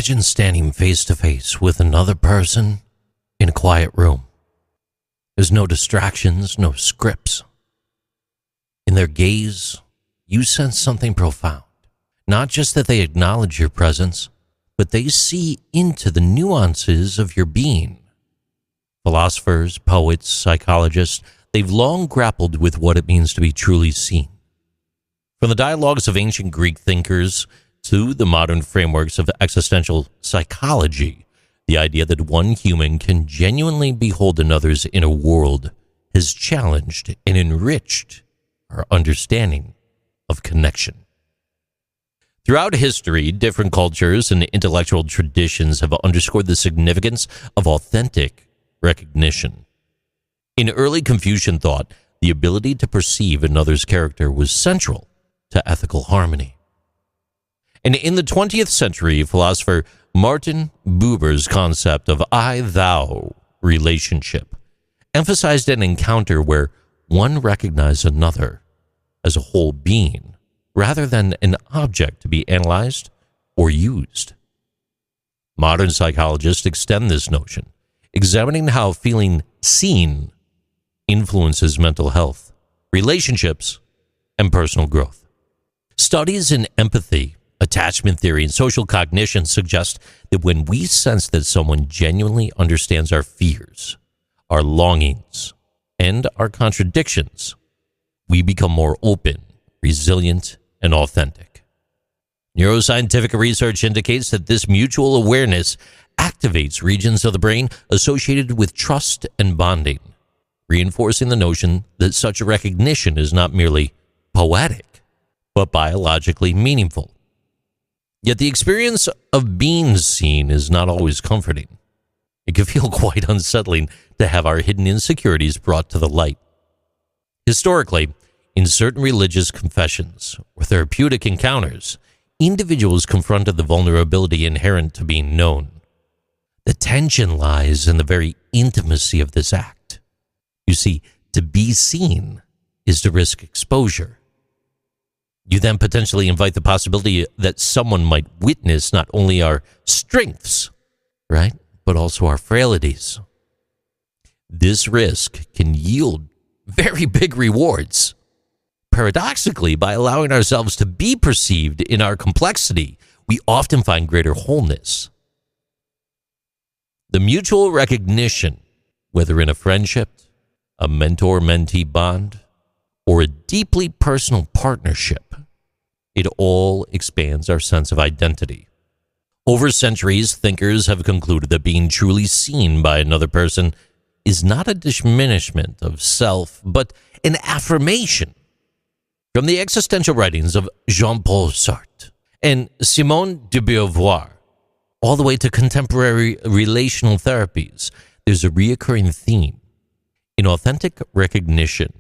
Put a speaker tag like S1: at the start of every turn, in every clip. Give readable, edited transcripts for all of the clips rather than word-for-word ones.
S1: Imagine standing face to face with another person in a quiet room. There's no distractions, no scripts. In their gaze, you sense something profound. Not just that they acknowledge your presence, but they see into the nuances of your being. Philosophers, poets, psychologists, they've long grappled with what it means to be truly seen. From the dialogues of ancient Greek thinkers to the modern frameworks of existential psychology, the idea that one human can genuinely behold another's inner world has challenged and enriched our understanding of connection. Throughout history, different cultures and intellectual traditions have underscored the significance of authentic recognition. In early Confucian thought, the ability to perceive another's character was central to ethical harmony. And in the 20th century, philosopher Martin Buber's concept of I-thou relationship emphasized an encounter where one recognized another as a whole being rather than an object to be analyzed or used. Modern psychologists extend this notion, examining how feeling seen influences mental health, relationships, and personal growth. Studies in empathy, attachment theory, and social cognition suggest that when we sense that someone genuinely understands our fears, our longings, and our contradictions, we become more open, resilient, and authentic. Neuroscientific research indicates that this mutual awareness activates regions of the brain associated with trust and bonding, reinforcing the notion that such a recognition is not merely poetic, but biologically meaningful. Yet the experience of being seen is not always comforting. It can feel quite unsettling to have our hidden insecurities brought to the light. Historically, in certain religious confessions or therapeutic encounters, individuals confronted the vulnerability inherent to being known. The tension lies in the very intimacy of this act. You see, to be seen is to risk exposure. You then potentially invite the possibility that someone might witness not only our strengths, right, but also our frailties. This risk can yield very big rewards. Paradoxically, by allowing ourselves to be perceived in our complexity, we often find greater wholeness. The mutual recognition, whether in a friendship, a mentor-mentee bond, or a deeply personal partnership, it all expands our sense of identity. Over centuries, thinkers have concluded that being truly seen by another person is not a diminishment of self, but an affirmation. From the existential writings of Jean-Paul Sartre and Simone de Beauvoir, all the way to contemporary relational therapies, there's a reoccurring theme. In authentic recognition,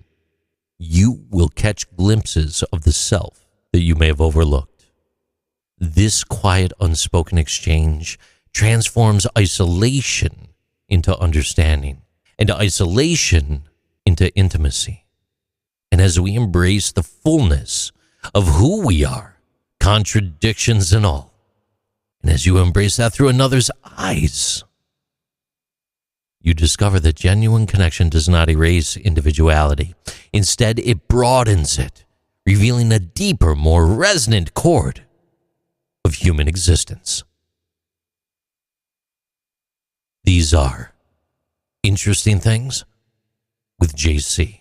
S1: you will catch glimpses of the self that you may have overlooked. This quiet, unspoken exchange transforms isolation into understanding, and isolation into intimacy. And as we embrace the fullness of who we are, contradictions and all, and as you embrace that through another's eyes, you discover that genuine connection does not erase individuality. Instead, it broadens it, revealing a deeper, more resonant chord of human existence. These are Interesting Things with JC.